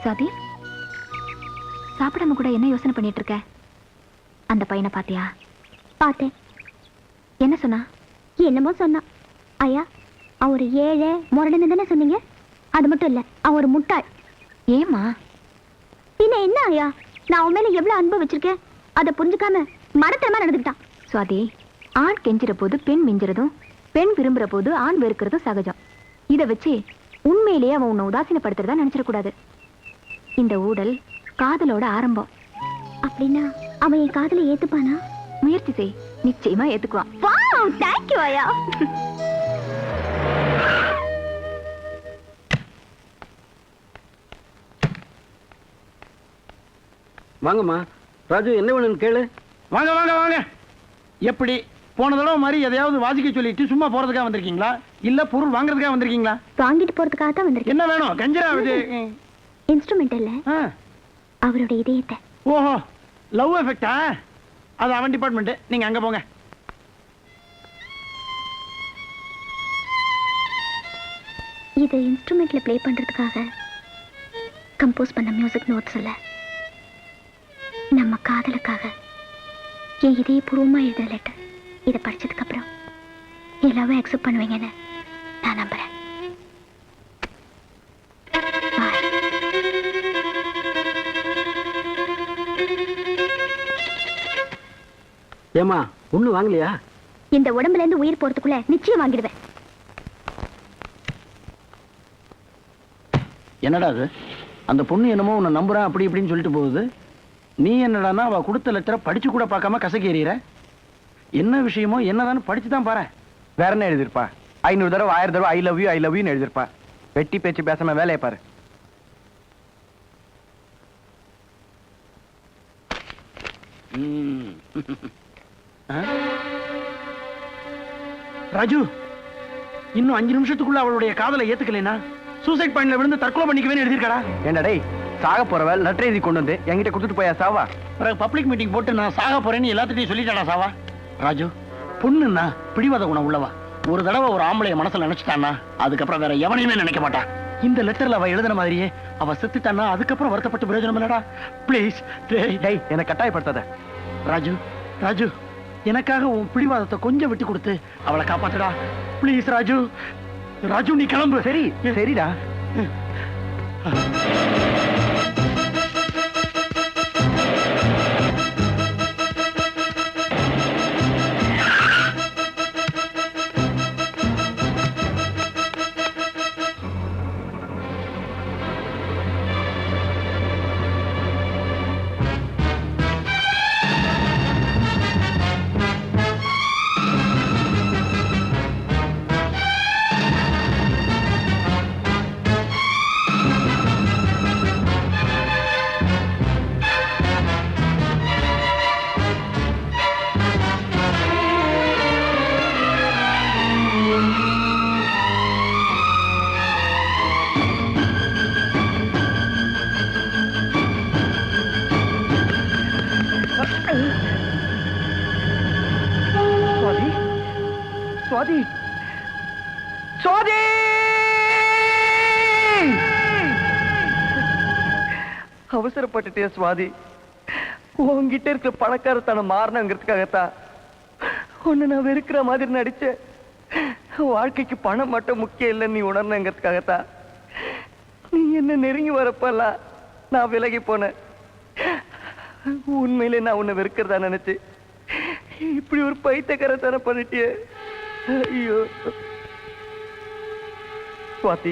சுவாதி, சாப்பிடாம கூட என்ன யோசனை பண்ணிட்டு இருக்க? அந்த பையனை பாத்தியா? பார்த்தேன். என்ன சொன்னா? என்னமோ சொன்னா. ஐயா, அவர் ஏழை முரடன்னு தானே சொன்னீங்க? அது மட்டும் இல்ல, அவர் முட்டாள். ஏமா? பின்ன என்ன ஐயா, நான் அவன் மேல எவ்வளவு அன்பு வச்சிருக்கேன், அதை புரிஞ்சுக்காம மடத்தனமா நடந்துக்கிட்டான். சுவாதி, ஆண் கெஞ்சிற போது பெண் மிஞ்சுறதும், பெண் விரும்புற போது ஆண் வெறுக்கிறதும் சகஜம். இதை வச்சு உண்மையிலேயே அவன் உன்னை உதாசீனப்படுத்துறதா நினைச்சிடக்கூடாது. இந்த ஊடல் காதலோட ஆரம்பம். அப்படின்னா அவன் என் காதலை ஏத்துப்பானா? முயற்சி செய், நிச்சயமா ஏத்துக்குவான். வாவ், தேங்க் யூ ஐயா. வாங்கம்மா. ராஜு, என்ன வேணும்னு கேளு. வாங்க வாங்க வாங்க. எப்படி போன தடவை மாதிரி எதையாவது வாசிக்க சொல்லிட்டு சும்மா போறதுக்காக வந்திருக்கீங்களா, இல்ல பொருள் வாங்குறதுக்காக வந்திருக்கீங்களா? வாங்கிட்டு போறதுக்காக தான் வந்திருக்கேன். என்ன வேணும்? கஞ்சரா இது இன்ஸ்ட்ருமெண்ட் இல்ல, அவரோட இதயத்தை. ஓஹோ, லவ் எஃபெக்டா? அது அவன் டிபார்ட்மெண்ட், நீங்க அங்க போங்க. இது இன்ஸ்ட்ருமெண்ட்ல ப்ளே பண்றதுக்காக கம்போஸ் பண்ண மியூசிக் நோட்ஸ் இல்ல, நம்ம காதலுக்காக என் இதயபூர்வமா எழுத லெட்டர். இதை படிச்சதுக்கு அப்புறம் எல்லாமே அக்செப்ட் பண்ணுவீங்கன்னு நான் நம்புறேன். ஏமா, ஒண்ணு வாங்கலையா? இந்த உடம்புல இருந்து உயிர் போறதுக்குள்ள நிச்சயம் வாங்கிடுவேன். என்னடா அது? அந்த பொண்ணு என்னமோ உன்னை நம்புறேன் அப்படி இப்படின்னு சொல்லிட்டு போகுது. நீ என்னடானா அவ கொடுத்த லெட்டரை படிச்சு கூட பார்க்காம கசக்கி எறிகிற. என்ன விஷயமோ என்னதான்னு படிச்சு தான் பாரு. வேற என்ன எழுதிருப்பா? 500 தடவை 1000 தடவை ஐ லவ் யூ எழுதிருப்பா. வெட்டி பேச்சு பேசாம வேலையை பாரு. ராஜு, இன்னும் 5 நிமிஷத்துக்குள்ள அவளுடைய காதலை ஏத்துக்கலைனா சூசைட் பாயிண்ட்ல விழுந்து தற்கொலை பண்ணிக்குவேன்னு எழுதிருக்கடா. ஏண்டா டேய், சாக போறவ லெட்டர் எழுதி கொண்டு வந்து என்கிட்ட கொடுத்துட்டு போயா சாவா? பிறகு பப்ளிக் மீட்டிங் போட்டு நான் சாக போறேன்னு எல்லாத்திட்டையும் சொல்லிட்டாடா சாவா. ராஜு, பொண்ணுன்னா பிடிவாத குணம் உள்ளவா. ஒரு தடவை ஒரு ஆம்பளைய மனசுல நினைச்சிட்டான்னா அதுக்கப்புறம் வேற எவனையுமே நினைக்க மாட்டா. இந்த லெட்டர்ல அவ எழுதுன மாதிரியே அவ செத்துட்டான்னா அதுக்கப்புறம் வருத்தப்பட்டு பிரயோஜனம் இல்லடா. ப்ளீஸ் டேய், என்னை கட்டாயப்படுத்தாத. ராஜு. ராஜு, எனக்காக உன் பிடிவாதத்தை கொஞ்சம் விட்டு கொடுத்து அவளை காப்பாத்துடா. ப்ளீஸ் ராஜு. ராஜு, நீ கிளம்பு. சரி சரிடா. சுவாதி, சுவாதி, அவசரப்பட்டுட்டே சுவாதி. உங்ககிட்ட இருக்கிற பணக்காரத்தனம் மாறணுங்கிறதுக்காகத்தான் உன்னை நான் வெறுக்கிற மாதிரி நடிச்சேன். வாழ்க்கைக்கு பணம் மட்டும் முக்கியம் இல்லைன்னு நீ உணர்னுங்கிறதுக்காகத்தான் நீ என்ன நெருங்கி வரப்பெல்லாம் நான் விலகி போனேன். உண்மையிலே நான் உன்னை வெறுக்கிறதா நினைச்சு இப்படி ஒரு பைத்தியக்காரத்தனம் பண்ணிட்டியே. ஐயோ சுவாதி,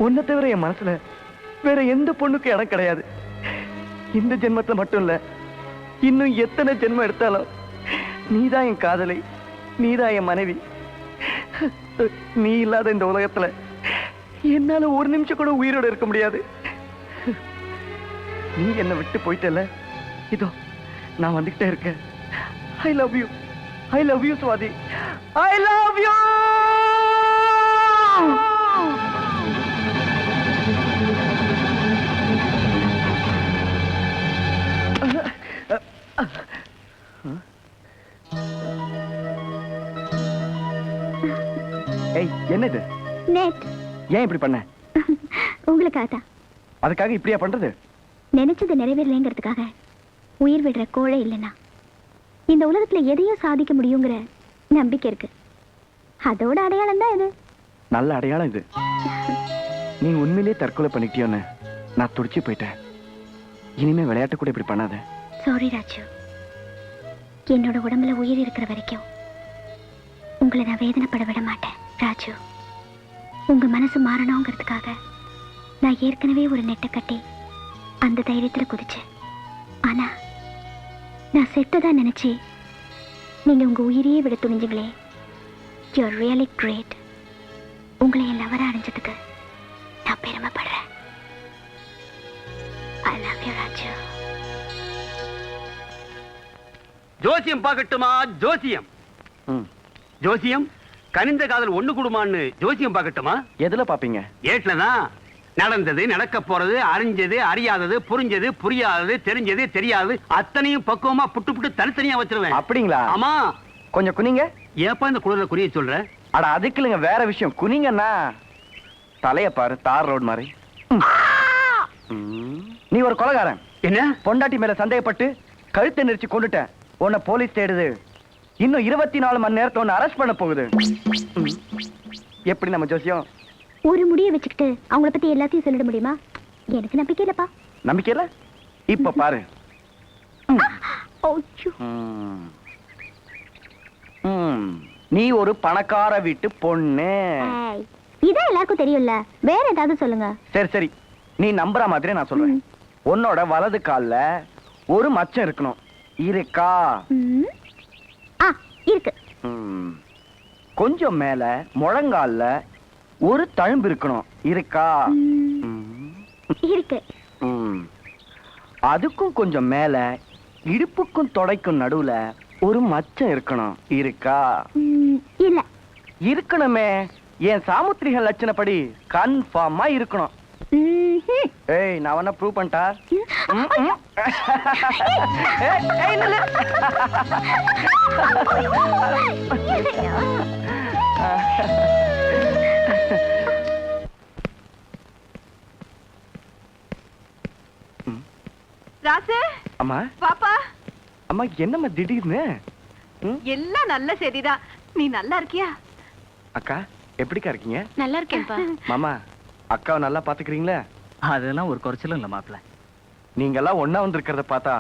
உன்னை தவிர என் மனசுல வேற எந்த பொண்ணுக்கும் இடம் கிடையாது. இந்த ஜென்மத்துல மட்டும் இல்ல, இன்னும் எத்தனை ஜென்மம் எடுத்தாலும் நீதான் என் காதலை, நீதான் என் மனைவி. நீ இல்லாத இந்த உலகத்துல என்னால ஒரு நிமிஷம் கூட உயிரோட இருக்க முடியாது. நீ என்னை விட்டு போயிட்டல, இதோ நான் வந்துகிட்டே இருக்கேன். I love you. I love you, Swati. I love you! ஏய், என்னது? நெட். ஏன் இப்படி பண்ண? உங்களுக்காக தான். அதுக்காக இப்படியா பண்றது? நினைச்சது நிறைவேறலைங்கிறதுக்காக உயிர் விடுற கோழை இல்லைன்னா இந்த உலகத்துல எதையும் சாதிக்க முடியுங்கிற நம்பிக்கை இருக்கு. அதோட அடையாளம் தான் இது. நல்ல அடையாளம் இது. நீ உண்மையிலேயே தற்கொலை பண்ணிட்டியோன்னு நான் துடிச்சு போயிட்டேன். இனிமே விளையாட்டு கூட இப்படி பண்ணாத. சாரி ராஜு. என்னோட உடம்புல உயிர் இருக்கிற வரைக்கும் உங்களை நான் வேதனைப்பட விட மாட்டேன் ராஜு. உங்க மனசு மாறணுங்கிறதுக்காக நான் ஏற்கனவே ஒரு நெட்டை கட்டி அந்த தைரியத்துல குதிச்சேன். ஆனா நான் செத்ததா நினைச்சு நீங்க உங்க உயிரையே விட துணிஞ்சுங்களே. You are really great. உங்களை என் லவரா அடைஞ்சதுக்கு நான் பெருமைப்படுறேன். I love you Raju. ஜோசியம் பார்க்கட்டுமா? ஜோசியம் ஜோசியம் கனிந்த காதல் ஒண்ணு குடுமான்னு ஜோசியம் பார்க்கட்டுமா? எதுல பாப்பீங்க? ஏட்லதான். நடந்தது, நடக்க போறது, அறிஞ்சது, அறியாதது, புரிஞ்சது, புரியாதது, தெரிஞ்சது, தெரியாது அத்தனையும் பக்குவமா புட்டு புட்டு தனித்தனியா வச்சிருவேன். அப்படிங்களா? ஆமா. கொஞ்சம் குனிங்க. ஏப்பா இந்த குளிர குறிய சொல்ற? அட அதுக்கு இல்லைங்க, வேற விஷயம். குனிங்கன்னா தலைய பாரு, தார் ரோடு மாதிரி. நீ ஒரு கொலைகாரன். என்ன? பொண்டாட்டி மேல சந்தேகப்பட்டு கழுத்தை நெரிச்சு கொண்டுட்டேன். உன்னை போலீஸ் தேடுது. இன்னும் 24 மணி நேரத்தை உன்னை அரெஸ்ட் பண்ண போகுது. எப்படி நம்ம ஜோசியம்? ஒரு முடியை வச்சுக்கிட்டு அவங்கள பத்தி எல்லாத்தையும் சொல்லிட முடியுமா? எனக்கு நம்பிக்கை இல்லப்பா. நம்பிக்கை இல்ல? இப்ப பாரு. நீ ஒரு பணக்கார வீட்டு பொண்ணு. இதான் எல்லாருக்கும் தெரியும்ல, வேற ஏதாவது சொல்லுங்க. சரி சரி, நீ நம்புற மாதிரி நான் சொல்றேன். உன்னோட வலது கால்ல ஒரு மச்சம் இருக்கணும். இருக்கா? இருக்கு. கொஞ்சம் மேல முழங்கால்ல ஒரு தழும்பு இருக்கணும். இருக்கா? இருக்கு. அதுக்கும் கொஞ்சம் மேல இடுப்புக்கும் தொடைக்கும் நடுவுல ஒரு மச்சம் இருக்கணும். இருக்கா? இல்ல. இருக்கணுமே. என் சாமுத்திரிக லட்சணப்படி கன்ஃபார்மா இருக்கணும். ஏய், நான் வேணா ப்ரூவ் பண்ணிட்டா? ராசு, அம்மா. பாப்பா. அம்மா, என்னம்மா திடீர்னு? எல்லாம் நல்ல செய்திதான். நீ நல்லா இருக்கியா? அக்கா, எப்படிக்கா இருக்கீங்க? நல்லா இருக்கேன்ப்பா. மாமா, அக்காவை நல்லா பாத்துக்கிறீங்களா? அதெல்லாம் ஒரு குறைச்சலும் இல்ல மாப்பிள்ள. நீங்க எல்லாம் ஒன்னா வந்திருக்கிறத பார்த்தா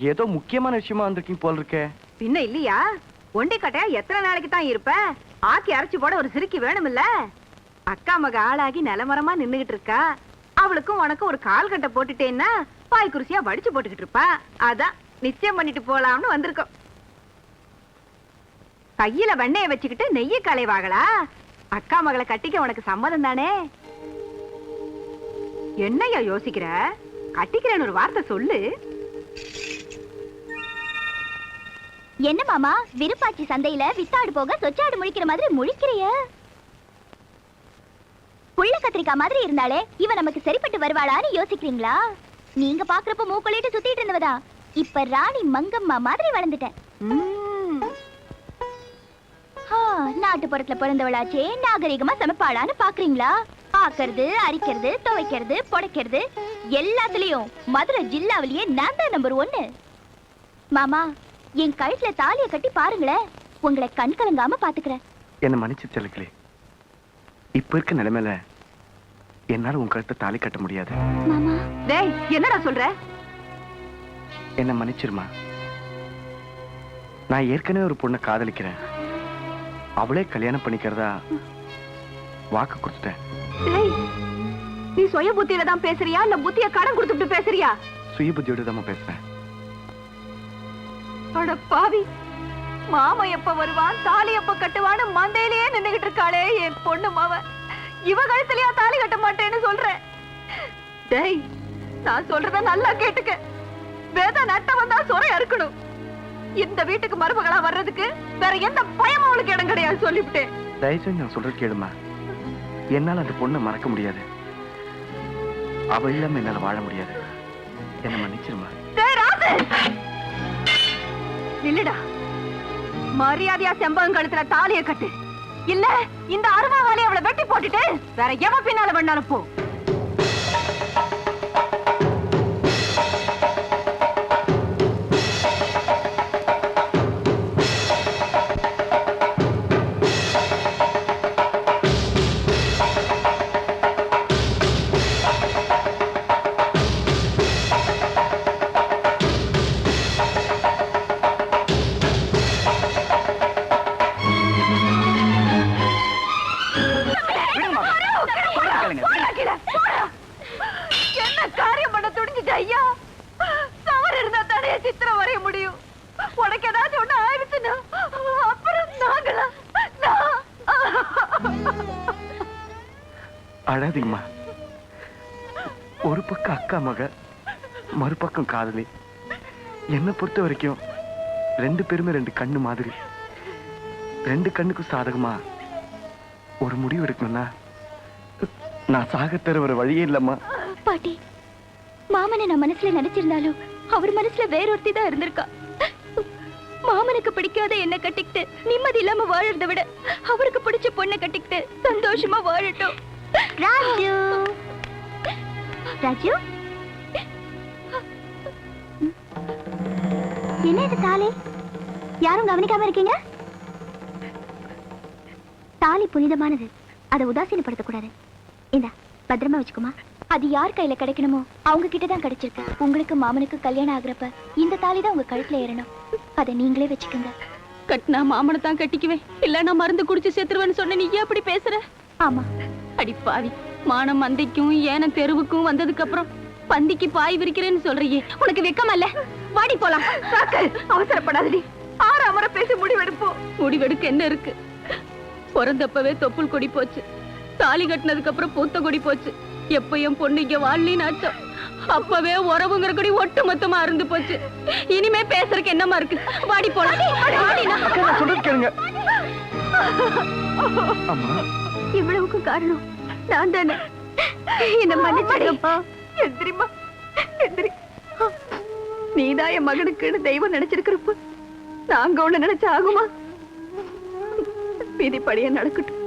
ஏதோ முக்கியமான விஷயமா வந்திருக்கீங்க போல இருக்கே. பின்ன இல்லையா? ஒண்டி கட்டையா எத்தனை நாளைக்கு தான் இருப்ப? ஆக்கி அரைச்சு போட ஒரு சிரிக்கி வேணுமில்ல? அக்கா மக ஆளாகி நிலமரமா நின்னுகிட்டு இருக்கா. அவளுக்கும் உனக்கும் ஒரு கால் கட்டை போட்டுட்டேன்னா பாய் குருசியா வடிச்சு போட்டுக்கிட்டு இருப்பா. அதான் நிச்சயம் பண்ணிட்டு போலாம்னு வந்திருக்கோம். கையில வெண்ணைய வச்சுக்கிட்டு நெய்ய களைவாங்களா? அக்கா மகளை கட்டிக்க உனக்கு சம்மதம் தானே? என்னையா யோசிக்கிற? கட்டிக்கிறேன்னு ஒரு வார்த்தை சொல்லு. என்ன மாமா, விருப்பாச்சி சந்தையில வித்தாடு போக சொச்சாடு முழிக்கிற மாதிரி முழிக்கிறிய? புள்ள கத்திரிக்காய் மாதிரி இருந்தாலே இவ நமக்கு சரிப்பட்டு வருவாளான்னு யோசிக்கிறீங்களா? நீங்க பாக்குறப்ப மூக்கொள்ளிட்டு சுத்திட்டு இருந்தவதா இப்ப ராணி மங்கம்மா மாதிரி வளர்ந்துட்டேன். நாட்டுப்புறத்துல பிறந்தவளாச்சே நாகரிகமா சமைப்பாளான்னு பாக்குறீங்களா? ஆக்கிறது, அரிக்கிறது, துவைக்கிறது, புடைக்கிறது எல்லாத்துலயும் மதுரை ஜில்லாவிலேயே நான் தான் நம்பர் 1. மாமா, என் கழுத்துல தாலிய கட்டி பாருங்களேன். உங்களை கண் கலங்காம பாத்துக்கிறேன். என்ன மன்னிச்சு செல்லுங்களே. இப்ப இருக்க நிலைமையில என்னால உன் கழுத்தை தாலி கட்ட முடியாது. மாமா. டேய், என்னடா சொல்ற? என்ன மன்னிச்சிருமா. நான் ஏற்கனவே ஒரு பொண்ணை காதலிக்கிறேன். அவளே கல்யாணம் பண்ணிக்கிறதா வாக்கு கொடுத்துட்டேன். டேய், நீ சுய புத்தியில தான் பேசுறியா இல்ல புத்திய கடன் கொடுத்துட்டு பேசுறியா? சுய புத்தியோட தான் பேசுறேன். அட பாவி, மாமா எப்ப வருவான், தாலி எப்ப கட்டுவான்னு மந்தையிலேயே நின்னுகிட்டு இருக்காளே என் பொண்ணு மாவ. இவ கழுத்துலயா தாலி கட்ட மாட்டேன்னு சொல்றேன். டேய், நான் சொல்றத நல்லா கேட்டுக்க. வேத நட்ட வந்தா சொரை அறுக்கணும். இந்த வீட்டுக்கு மருமகளா வர்றதுக்கு வேற எந்த பயமும் அவளுக்கு இடம் கிடையாது சொல்லிவிட்டேன். தயவுசெய்து நான் சொல்றது கேளுமா. என்னால அந்த பொண்ணை மறக்க முடியாது. அவ இல்லாம என்னால வாழ முடியாது. என்ன மன்னிச்சிருமா. டேய் ராசு, நில்லுடா. மரியாதையா செம்பகம் கழுத்துல தாலிய கட்டு. இல்ல இந்த அருவாவாலே அவளை வெட்டி போட்டுட்டு வேற எவ பின்னால வேண்டாலும் போ. சித்திரம் வரைய முடியும். உனக்கு ஏதாச்சும் ஒண்ணு ஆயிடுச்சுன்னா அப்புறம் நாங்களா? அழாதீங்கம்மா. ஒரு பக்கம் அக்கா மக, மறுபக்கம் காதலி. என்னை பொறுத்த வரைக்கும் 2 பேருமே 2 கண்ணு மாதிரி. 2 கண்ணுக்கும் சாதகமா ஒரு முடிவு எடுக்கணும்னா நான் சாக தர ஒரு வழியே இல்லம்மா. பாட்டி, மாமனை நான் மனசுல நினைச்சிருந்தாலும் அவர் மனசுல வேறொருத்தி தான் இருந்திருக்கா. மாமனுக்கு பிடிக்காத என்ன கட்டிக்கிட்டு நிம்மதி இல்லாம வாழறதை விட அவருக்கு பிடிச்ச பொண்ணை கட்டிக்கிட்டு சந்தோஷமா வாழட்டும். ராஜு, ராஜு, என்ன இது தாலி? யாரும் கவனிக்காம இருக்கீங்க? தாலி புனிதமானது, அதை உதாசீனப்படுத்தக்கூடாது. இந்த பத்திரமா வச்சுக்குமா. அது யார் கையில கிடைக்கணுமோ அவங்க கிட்டதான் கிடைச்சிருக்கு. உங்களுக்கு மாமனுக்கு கல்யாணம் ஆகுறப்ப இந்த தாலி தான் உங்க கழுத்துல ஏறணும். அதை நீங்களே வச்சுக்கோங்க. கட்டினா மாமனை தான் கட்டிக்குவேன், இல்ல நான் மருந்து குடிச்சு செத்துருவேன்னு சொன்ன. நீ ஏன் அப்படி பேசுற? ஆமா, அடி பாவி, மானம் மந்தைக்கும் ஏன தெருவுக்கும் வந்ததுக்கு அப்புறம் பந்திக்கு பாய் விரிக்கிறேன்னு சொல்றியே, உனக்கு வெக்கமா இல்ல? வாடி போலாம். அவசரப்படாதடி, ஆறாமற பேசி முடிவெடுப்போம். முடிவெடுக்க என்ன இருக்கு? பிறந்தப்பவே தொப்புள் கொடி போச்சு, தாலி கட்டினதுக்கு அப்புறம் பூத்த கொடி போச்சு. எப்ப என் பொண்ணு இங்க வாழலின்னு ஆச்சோம், அப்பவே உறவுங்கிற கொடி ஒட்டு மொத்தமா இருந்து போச்சு. இனிமே பேசுறதுக்கு என்னமா இருக்கு? வாடி போலாம். அக்கா, நான் சொல்றது கேளுங்க. அம்மா, இவ்வளவுக்கு காரணம் நான் தானே. என்ன மன்னிச்சிடுங்கப்பா. எந்திரிமா, எந்திரி. நீதான் என் மகனுக்குன்னு தெய்வம் நினைச்சிருக்கிறப்ப நாங்க ஒண்ணு நினைச்சா ஆகுமா? விதிப்படியே நடக்கட்டும்.